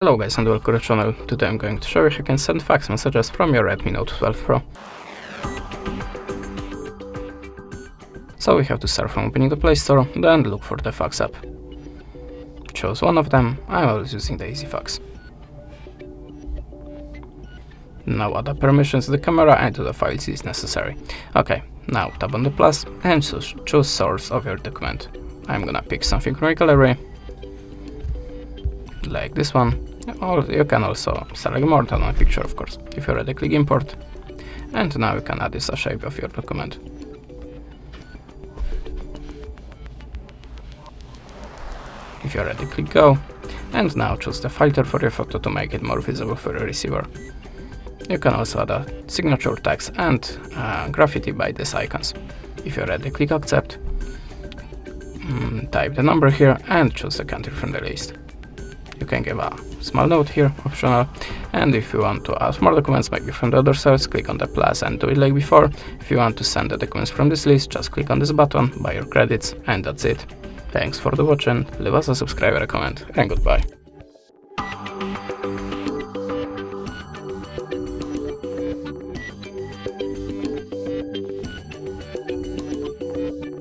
Hello guys and welcome to the channel. Today I'm going to show you how you can send fax messages from your Redmi Note 12 Pro. So we have to start from opening the Play Store, then look for the fax app. Choose one of them. I'm always using the EasyFax. Now add the permissions to the camera and to the files is necessary. Okay, now tap on the plus and choose source of your document. I'm gonna pick something from my gallery, like this one. Or you can also select more than one picture, of course. If you're ready, click import, and now you can add this shape of your document. If you're ready, click go, and now choose the filter for your photo to make it more visible for your receiver. You can also add a signature text and graffiti by these icons. If you're ready, click accept, type the number here and choose the country from the list. You can give a small note here, optional, and if you want to add more documents, maybe from the other source, click on the plus and do it like before. If you want to send the documents from this list, just click on this button, buy your credits, and that's it. Thanks for the watching, leave us a subscribe, a comment, and goodbye.